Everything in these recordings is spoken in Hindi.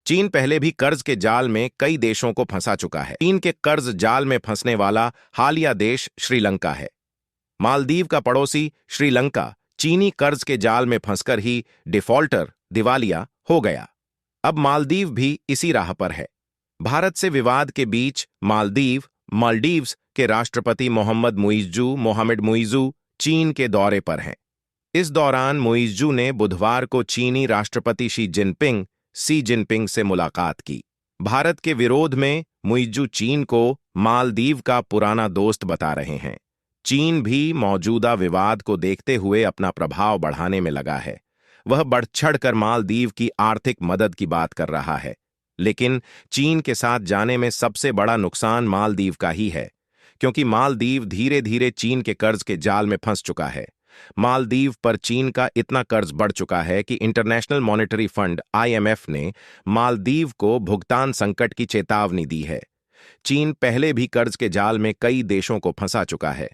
चीन पहले भी कर्ज के जाल में कई देशों को फंसा चुका है। चीन के कर्ज जाल में फंसने वाला हालिया देश श्रीलंका है। मालदीव का पड़ोसी श्रीलंका चीनी कर्ज के जाल में फंसकर ही डिफॉल्टर दिवालिया हो गया। अब मालदीव भी इसी राह पर है। भारत से विवाद के बीच मालदीव्स के राष्ट्रपति मोहम्मद मुइज़्ज़ू चीन के दौरे पर हैं। इस दौरान मुइज़्ज़ू ने बुधवार को चीनी राष्ट्रपति शी जिनपिंग से मुलाकात की। भारत के विरोध में मुइज़्ज़ू चीन को मालदीव का पुराना दोस्त बता रहे हैं। चीन भी मौजूदा विवाद को देखते हुए अपना प्रभाव बढ़ाने में लगा है। वह बढ़-चढ़कर मालदीव की आर्थिक मदद की बात कर रहा है, लेकिन चीन के साथ जाने में सबसे बड़ा नुकसान मालदीव का ही है, क्योंकि मालदीव धीरे धीरे चीन के कर्ज के जाल में फंस चुका है। मालदीव पर चीन का इतना कर्ज बढ़ चुका है कि इंटरनेशनल मॉनेटरी फंड IMF ने मालदीव को भुगतान संकट की चेतावनी दी है। चीन पहले भी कर्ज के जाल में कई देशों को फंसा चुका है।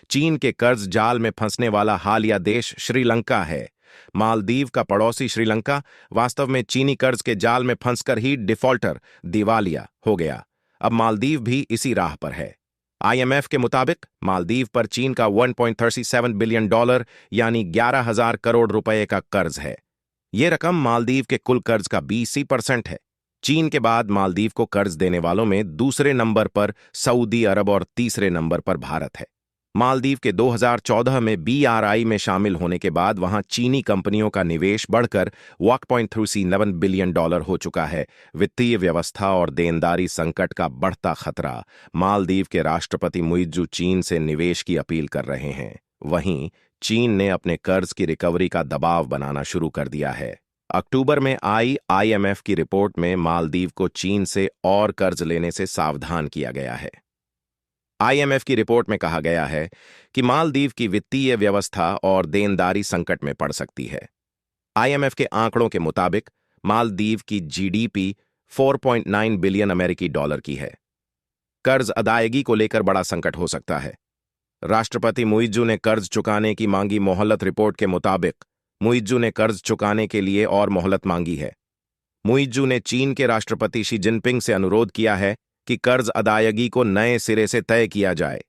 चीन के कर्ज जाल में फंसने वाला हालिया देश श्रीलंका है। मालदीव का पड़ोसी श्रीलंका वास्तव में चीनी कर्ज के जाल में फंसकर ही डिफॉल्टर दिवालिया हो गया। अब मालदीव भी इसी राह पर है। IMF के मुताबिक मालदीव पर चीन का $1.37 बिलियन यानी 11,000 करोड़ रुपए का कर्ज है। यह रकम मालदीव के कुल कर्ज का 20% है। चीन के बाद मालदीव को कर्ज देने वालों में दूसरे नंबर पर सऊदी अरब और तीसरे नंबर पर भारत है। मालदीव के 2014 में BRI में शामिल होने के बाद वहां चीनी कंपनियों का निवेश बढ़कर $1.37 बिलियन हो चुका है। वित्तीय व्यवस्था और देनदारी संकट का बढ़ता खतरा। मालदीव के राष्ट्रपति मुइज़्ज़ू चीन से निवेश की अपील कर रहे हैं। वहीं चीन ने अपने कर्ज की रिकवरी का दबाव बनाना शुरू कर दिया है। अक्टूबर में आई IMF की रिपोर्ट में मालदीव को चीन से और कर्ज लेने से सावधान किया गया है। IMF की रिपोर्ट में कहा गया है कि मालदीव की वित्तीय व्यवस्था और देनदारी संकट में पड़ सकती है। IMF के आंकड़ों के मुताबिक मालदीव की GDP 4.9 बिलियन अमेरिकी डॉलर की है। कर्ज अदायगी को लेकर बड़ा संकट हो सकता है। राष्ट्रपति मुइज़्ज़ू ने कर्ज चुकाने की मांगी मोहलत। रिपोर्ट के मुताबिक मुइज़्ज़ू ने कर्ज चुकाने के लिए और मोहलत मांगी है। मुइज़्ज़ू ने चीन के राष्ट्रपति शी जिनपिंग से अनुरोध किया है कि कर्ज अदायगी को नए सिरे से तय किया जाए।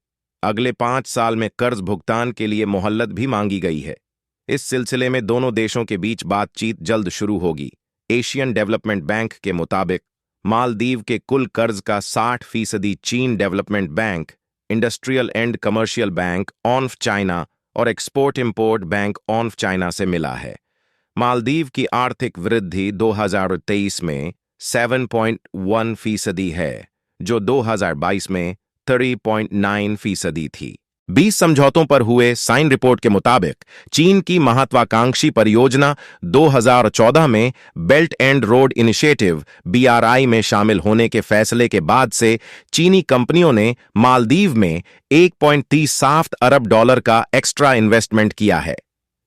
अगले 5 साल में कर्ज भुगतान के लिए मोहलत भी मांगी गई है। इस सिलसिले में दोनों देशों के बीच बातचीत जल्द शुरू होगी। एशियन डेवलपमेंट बैंक के मुताबिक मालदीव के कुल कर्ज का 60% चीन development bank, industrial and commercial bank of China और export import bank of China से मिला है। मालदीव की आर्थिक वृद्धि 2023 में 7.1% है, जो 2022 में 30.9% थी। 20 समझौतों पर हुए साइन। रिपोर्ट के मुताबिक चीन की महत्वाकांक्षी परियोजना 2014 में belt and road initiative BRI में शामिल होने के फैसले के बाद से चीनी कंपनियों ने मालदीव में $1.37 अरब का एक्स्ट्रा इन्वेस्टमेंट किया है।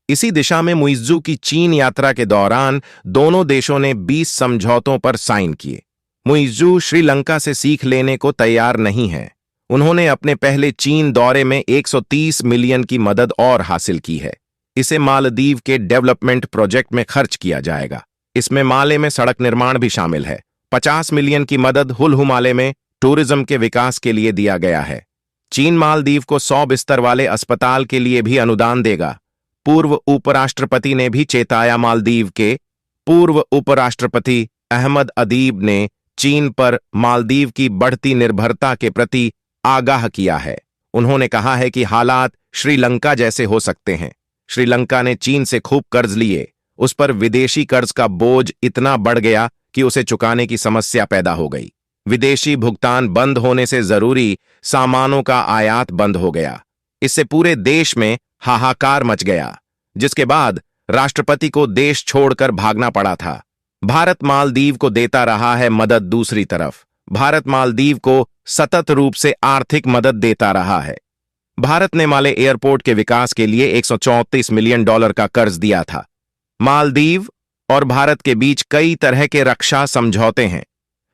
इसी दिशा में मुइज़्ज़ू की चीन यात्रा के दौरान दोनों देशों ने 20 समझौतों पर साइन किए। मुइज़्ज़ू श्रीलंका से सीख लेने को तैयार नहीं है। उन्होंने अपने पहले चीन दौरे में 130 मिलियन की मदद और हासिल की है। इसे मालदीव के डेवलपमेंट प्रोजेक्ट में खर्च किया जाएगा। इसमें माले में सड़क निर्माण भी शामिल है। 50 मिलियन की मदद हुल माले में टूरिज्म के विकास के लिए दिया गया है। चीन मालदीव को 100 बिस्तर वाले अस्पताल के लिए भी अनुदान देगा। पूर्व उपराष्ट्रपति ने भी चेताया। मालदीव के पूर्व उपराष्ट्रपति अहमद अदीब ने चीन पर मालदीव की बढ़ती निर्भरता के प्रति आगाह किया है। उन्होंने कहा है कि हालात श्रीलंका जैसे हो सकते हैं। श्रीलंका ने चीन से खूब कर्ज लिए। उस पर विदेशी कर्ज का बोझ इतना बढ़ गया कि उसे चुकाने की समस्या पैदा हो गई। विदेशी भुगतान बंद होने से जरूरी सामानों का आयात बंद हो गया। इससे पूरे देश में हाहाकार मच गया, जिसके बाद राष्ट्रपति को देश छोड़कर भागना पड़ा था। भारत मालदीव को देता रहा है मदद। दूसरी तरफ भारत मालदीव को सतत रूप से आर्थिक मदद देता रहा है। भारत ने माले एयरपोर्ट के विकास के लिए $134 मिलियन का कर्ज दिया था। मालदीव और भारत के बीच कई तरह के रक्षा समझौते हैं।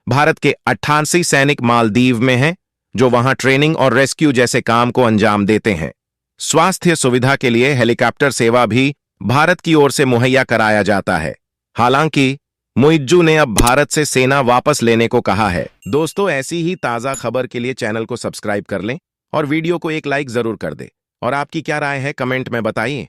भारत के 88 सैनिक मालदीव में हैं, जो वहां ट्रेनिंग और रेस्क्यू जैसे काम को अंजाम देते हैं। स्वास्थ्य सुविधा के लिए हेलीकॉप्टर सेवा भी भारत की ओर से मुहैया कराया जाता है। हालांकि मुइज्जू ने अब भारत से सेना वापस लेने को कहा है। दोस्तों, ऐसी ही ताज़ा खबर के लिए चैनल को सब्सक्राइब कर लें और वीडियो को एक लाइक जरूर कर दें। और आपकी क्या राय है कमेंट में बताइए।